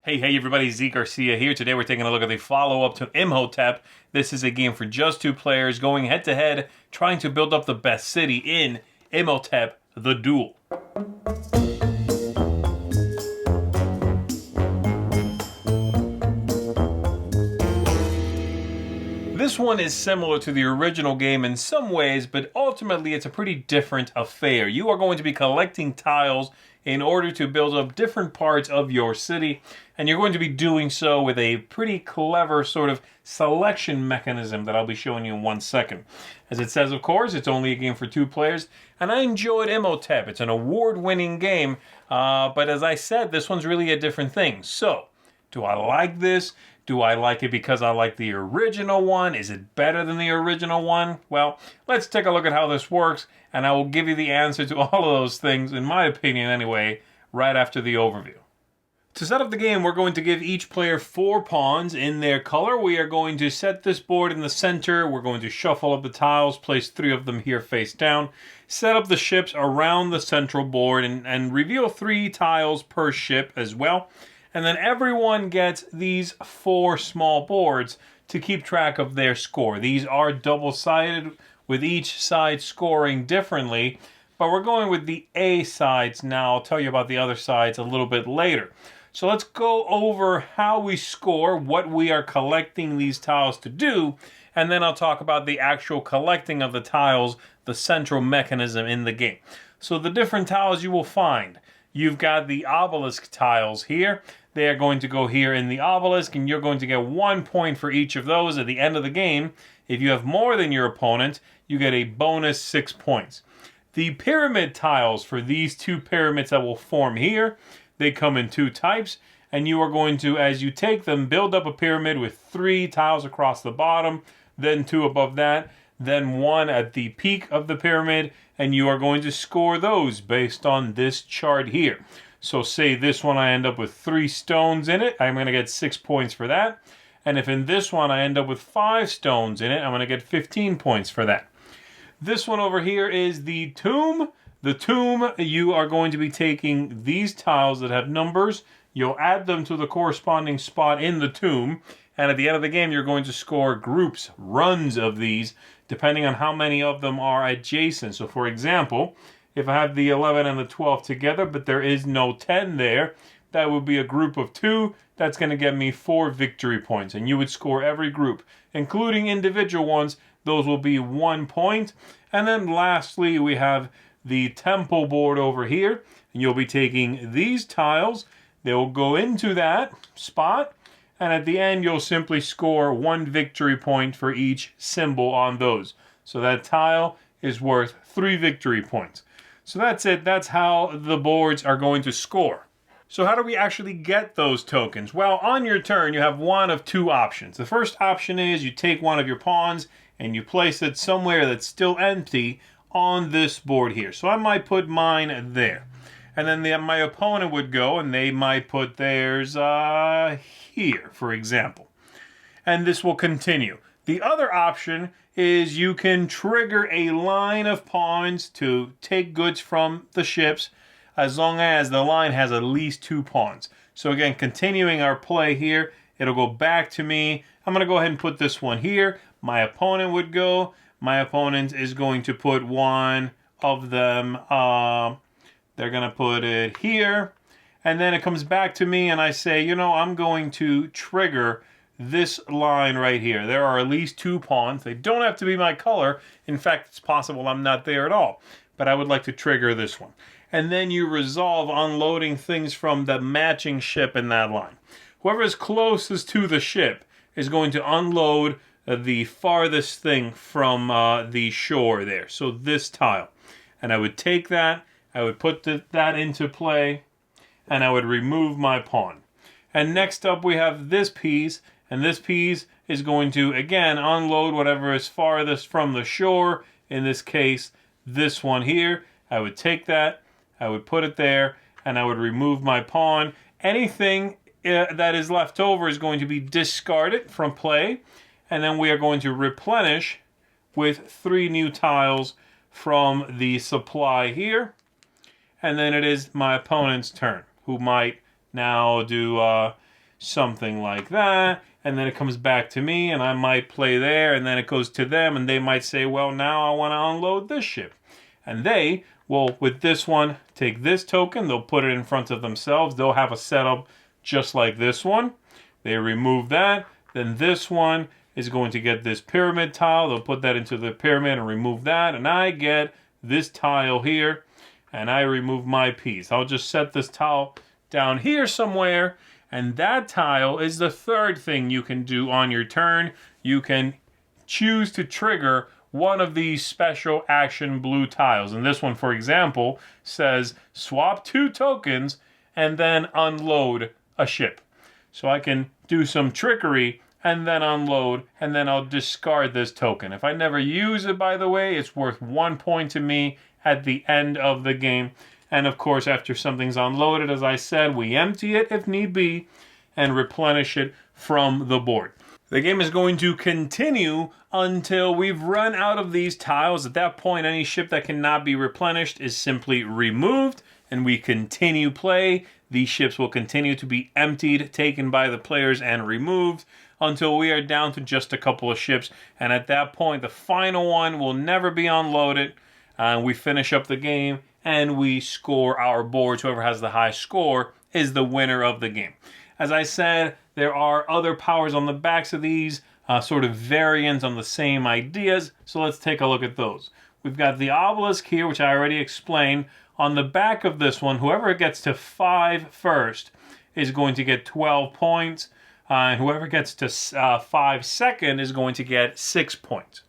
Hey everybody, Z Garcia here. Today we're taking a look at the follow-up to Imhotep. This is a game for just two players going head-to-head, trying to build up the best city in Imhotep, the Duel. This one is similar to the original game in some ways, but ultimately it's a pretty different affair. You are going to be collecting tiles in order to build up different parts of your city, and you're going to be doing so with a pretty clever sort of selection mechanism that I'll be showing you in 1 second. As it says, of course, it's only a game for two players, and I enjoyed Imhotep. It's an award-winning game, but as I said, this one's really a different thing. So, do I like this? Do I like it because I like the original one? Is it better than the original one? Well, let's take a look at how this works, and I will give you the answer to all of those things, in my opinion anyway, right after the overview. To set up the game, we're going to give each player 4 pawns in their color. We are going to set this board in the center. We're going to shuffle up the tiles, place 3 of them here face down, set up the ships around the central board, and reveal 3 tiles per ship as well. And then everyone gets these 4 small boards to keep track of their score. These are double-sided, with each side scoring differently, but we're going with the A sides now. I'll tell you about the other sides a little bit later. So let's go over how we score, what we are collecting these tiles to do, and then I'll talk about the actual collecting of the tiles, the central mechanism in the game. So the different tiles you will find. You've got the obelisk tiles here. They are going to go here in the obelisk, and you're going to get 1 point for each of those at the end of the game. If you have more than your opponent, you get a bonus 6 points. The pyramid tiles for these 2 pyramids that will form here, they come in 2 types, and you are going to, as you take them, build up a pyramid with 3 tiles across the bottom, then 2 above that, then 1 at the peak of the pyramid, and you are going to score those based on this chart here. So say this one I end up with 3 stones in it, I'm going to get 6 points for that. And if in this one I end up with 5 stones in it, I'm going to get 15 points for that. This one over here is the tomb. The tomb, you are going to be taking these tiles that have numbers, you'll add them to the corresponding spot in the tomb, and at the end of the game you're going to score groups, runs of these, depending on how many of them are adjacent. So for example, if I have the 11 and the 12 together, but there is no 10 there, that would be a group of 2. That's going to get me 4 victory points. And you would score every group, including individual ones. Those will be 1 point. And then lastly, we have the temple board over here. And you'll be taking these tiles. They will go into that spot. And at the end, you'll simply score 1 victory point for each symbol on those. So that tile is worth 3 victory points. So that's it. That's how the boards are going to score. So how do we actually get those tokens? Well, on your turn, you have one of 2 options. The first option is you take one of your pawns and you place it somewhere that's still empty on this board here. So I might put mine there. And then my opponent would go and they might put theirs here, for example. And this will continue. The other option is you can trigger a line of pawns to take goods from the ships as long as the line has at least 2 pawns. So again, continuing our play here, it'll go back to me. I'm going to go ahead and put this one here. My opponent would go. My opponent is going to put one of them, they're going to put it here. And then it comes back to me and I say, you know, I'm going to trigger this line right here. There are at least 2 pawns. They don't have to be my color. In fact, it's possible I'm not there at all. But I would like to trigger this one. And then you resolve unloading things from the matching ship in that line. Whoever is closest to the ship is going to unload the farthest thing from the shore there. So this tile. And I would take that, I would put that into play, and I would remove my pawn. And next up we have this piece, and this piece is going to, again, unload whatever is farthest from the shore. In this case, this one here. I would take that, I would put it there, and I would remove my pawn. Anything that is left over is going to be discarded from play, and then we are going to replenish with 3 new tiles from the supply here. And then it is my opponent's turn, who might now do something like that, and then it comes back to me, and I might play there, and then it goes to them, and they might say, well, now I want to unload this ship. And they will, with this one, take this token, they'll put it in front of themselves, they'll have a setup just like this one. They remove that, then this one is going to get this pyramid tile, they'll put that into the pyramid and remove that, and I get this tile here, and I remove my piece. I'll just set this tile down here somewhere, and that tile is the third thing you can do on your turn. You can choose to trigger one of these special action blue tiles. And this one, for example, says swap 2 tokens and then unload a ship. So I can do some trickery and then unload, and then I'll discard this token. If I never use it, by the way, it's worth 1 point to me at the end of the game. And of course, after something's unloaded, as I said, we empty it if need be and replenish it from the board. The game is going to continue until we've run out of these tiles. At that point, any ship that cannot be replenished is simply removed, and we continue play. These ships will continue to be emptied, taken by the players, and removed until we are down to just a couple of ships. And at that point, the final one will never be unloaded. We finish up the game, and we score our boards. Whoever has the high score is the winner of the game. As I said, there are other powers on the backs of these, sort of variants on the same ideas. So let's take a look at those. We've got the obelisk here, which I already explained. On the back of this one, whoever gets to 5 first is going to get 12 points. And whoever gets to 5 second is going to get 6 points.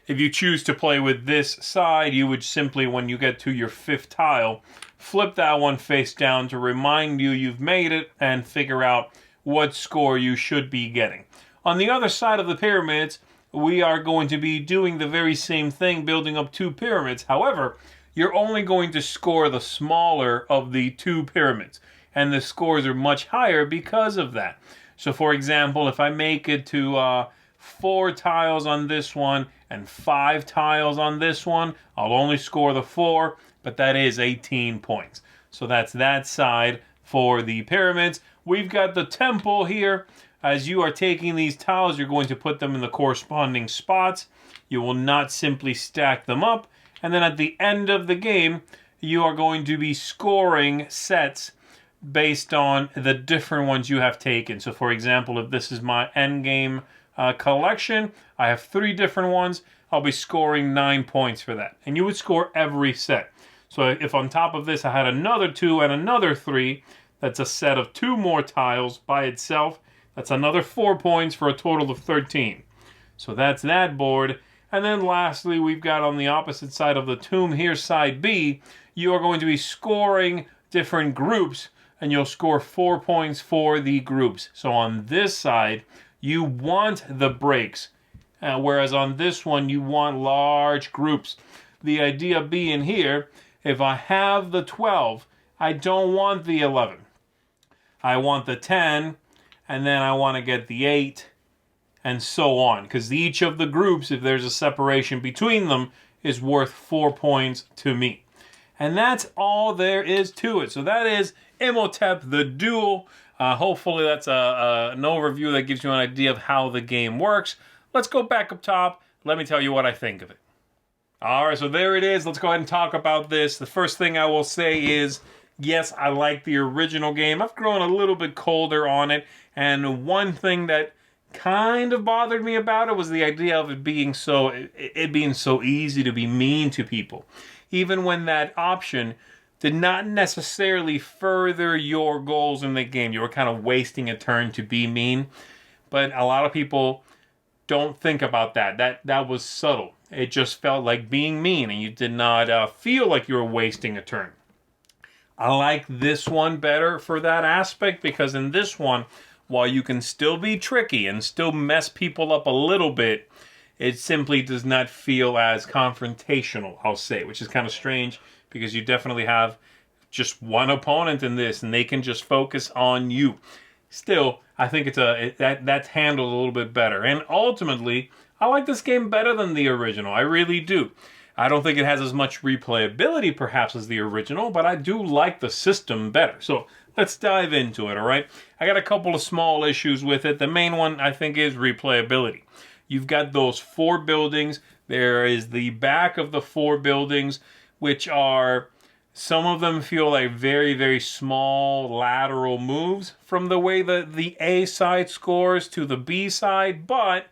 If you choose to play with this side, you would simply, when you get to your 5th tile, flip that one face down to remind you you've made it and figure out what score you should be getting. On the other side of the pyramids, we are going to be doing the very same thing, building up 2 pyramids. However, you're only going to score the smaller of the 2 pyramids, and the scores are much higher because of that. So for example, if I make it to 4 tiles on this one and 5 tiles on this one, I'll only score the 4, but that is 18 points. So that's that side for the pyramids. We've got the temple here. As you are taking these tiles, you're going to put them in the corresponding spots. You will not simply stack them up. And then at the end of the game, you are going to be scoring sets based on the different ones you have taken. So for example, if this is my endgame collection, I have 3 different ones, I'll be scoring 9 points for that. And you would score every set. So if on top of this I had another 2 and another 3, that's a set of 2 more tiles by itself. That's another 4 points for a total of 13. So that's that board. And then lastly, we've got on the opposite side of the tomb here, side B, you are going to be scoring different groups, and you'll score 4 points for the groups. So on this side, you want the breaks, whereas on this one, you want large groups. The idea being here, if I have the 12, I don't want the 11. I want the 10, and then I want to get the 8, and so on. Because each of the groups, if there's a separation between them, is worth 4 points to me. And that's all there is to it. So that is Imhotep, the Duel. Hopefully that's an overview that gives you an idea of how the game works. Let's go back up top. Let me tell you what I think of it. All right, so there it is. Let's go ahead and talk about this. The first thing I will say is, yes, I like the original game. I've grown a little bit colder on it. And one thing that kind of bothered me about it was the idea of it being so easy to be mean to people. Even when that option did not necessarily further your goals in the game. You were kind of wasting a turn to be mean. But a lot of people don't think about that. That was subtle. It just felt like being mean, and you did not feel like you were wasting a turn. I like this one better for that aspect, because in this one, while you can still be tricky and still mess people up a little bit, it simply does not feel as confrontational, I'll say, which is kind of strange, because you definitely have just one opponent in this, and they can just focus on you. Still, I think that's handled a little bit better. And ultimately, I like this game better than the original. I really do. I don't think it has as much replayability, perhaps, as the original, but I do like the system better. So let's dive into it, all right? I got a couple of small issues with it. The main one, I think, is replayability. You've got those 4 buildings. There is the back of the 4 buildings, which are, some of them feel like very, very small lateral moves from the way that the A side scores to the B side, but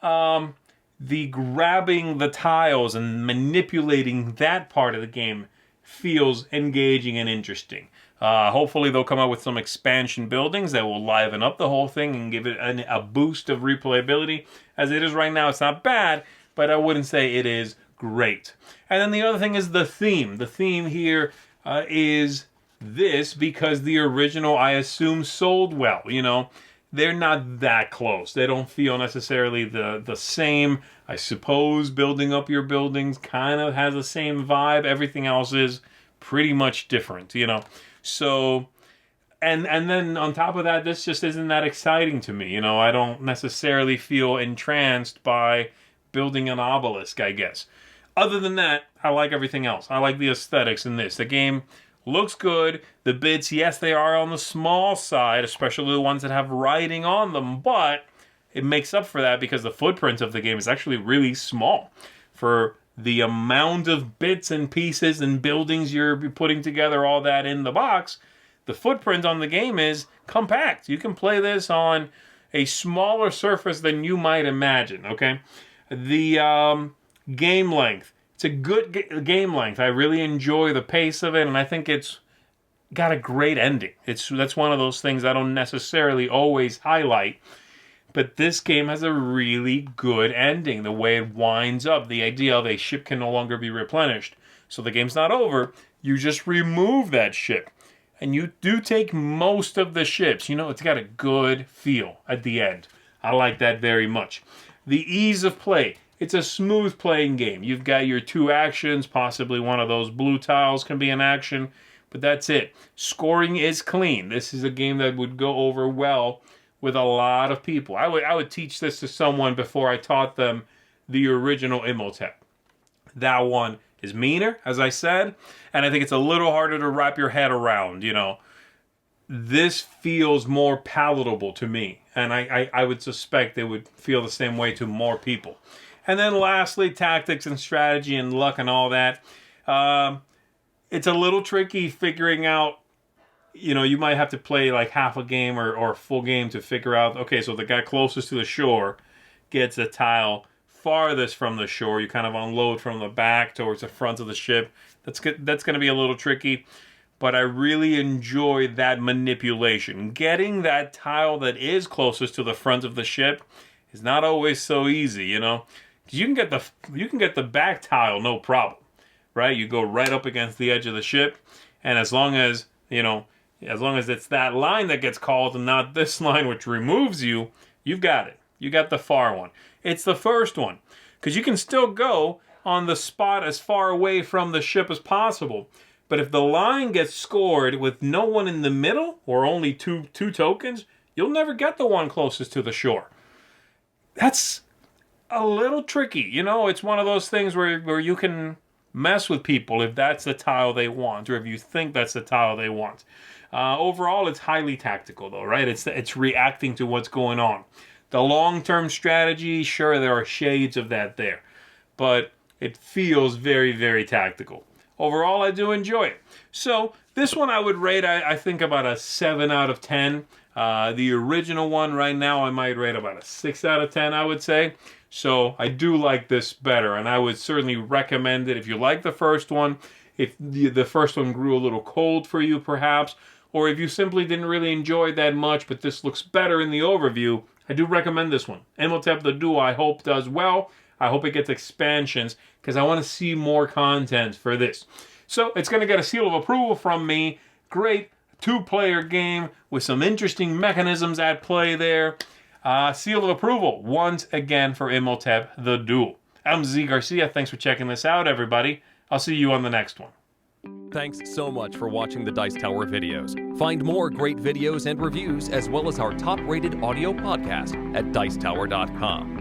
the grabbing the tiles and manipulating that part of the game feels engaging and interesting. Hopefully they'll come out with some expansion buildings that will liven up the whole thing and give it a boost of replayability. As it is right now, it's not bad, but I wouldn't say it is great. And then the other thing is the theme. The theme here is this, because the original, I assume, sold well. You know, they're not that close. They don't feel necessarily the same. I suppose building up your buildings kind of has the same vibe. Everything else is pretty much different, you know. So, and then on top of that, this just isn't that exciting to me. You know, I don't necessarily feel entranced by building an obelisk, I guess. Other than that, I like everything else. I like the aesthetics in this. The game looks good. The bits, yes, they are on the small side, especially the ones that have writing on them, but it makes up for that because the footprint of the game is actually really small. For the amount of bits and pieces and buildings you're putting together, all that in the box, the footprint on the game is compact. You can play this on a smaller surface than you might imagine, okay? The game length. It's a good game length. I really enjoy the pace of it, and I think it's got a great ending. That's one of those things I don't necessarily always highlight, but this game has a really good ending. The way it winds up, the idea of a ship can no longer be replenished. So the game's not over. You just remove that ship. And you do take most of the ships. You know, it's got a good feel at the end. I like that very much. The ease of play. It's a smooth playing game. You've got your 2 actions. Possibly one of those blue tiles can be an action. But that's it. Scoring is clean. This is a game that would go over well with a lot of people. I would teach this to someone before I taught them the original Imhotep. That one is meaner, as I said, and I think it's a little harder to wrap your head around, you know. This feels more palatable to me, and I would suspect it would feel the same way to more people. And then lastly, tactics and strategy and luck and all that. It's a little tricky figuring out. You know, you might have to play like half a game or a full game to figure out, okay, so the guy closest to the shore gets the tile farthest from the shore. You kind of unload from the back towards the front of the ship. That's going to be a little tricky, but I really enjoy that manipulation. Getting that tile that is closest to the front of the ship is not always so easy, you know. You can get the back tile no problem, right? You go right up against the edge of the ship, and as long as, you know, as long as it's that line that gets called and not this line which removes you, you've got it. You got the far one. It's the first one. Because you can still go on the spot as far away from the ship as possible. But if the line gets scored with no one in the middle, or only two tokens, you'll never get the one closest to the shore. That's a little tricky. You know, it's one of those things where you can mess with people if that's the tile they want, or if you think that's the tile they want. Overall, it's highly tactical, though, right? It's reacting to what's going on. The long-term strategy, sure, there are shades of that there, but it feels very, very tactical. Overall, I do enjoy it. So this one I would rate, I think, about a 7 out of 10. The original one right now, I might rate about a 6 out of 10, I would say. So I do like this better, and I would certainly recommend it if you like the first one, if the first one grew a little cold for you, perhaps, or if you simply didn't really enjoy it that much, but this looks better in the overview, I do recommend this one. Imhotep the Duel, I hope, does well. I hope it gets expansions, because I want to see more content for this. So it's going to get a seal of approval from me. Great 2-player game with some interesting mechanisms at play there. Seal of approval once again for Imhotep the Duel. I'm Z Garcia. Thanks for checking this out, everybody. I'll see you on the next one. Thanks so much for watching the Dice Tower videos. Find more great videos and reviews, as well as our top-rated audio podcast at Dicetower.com.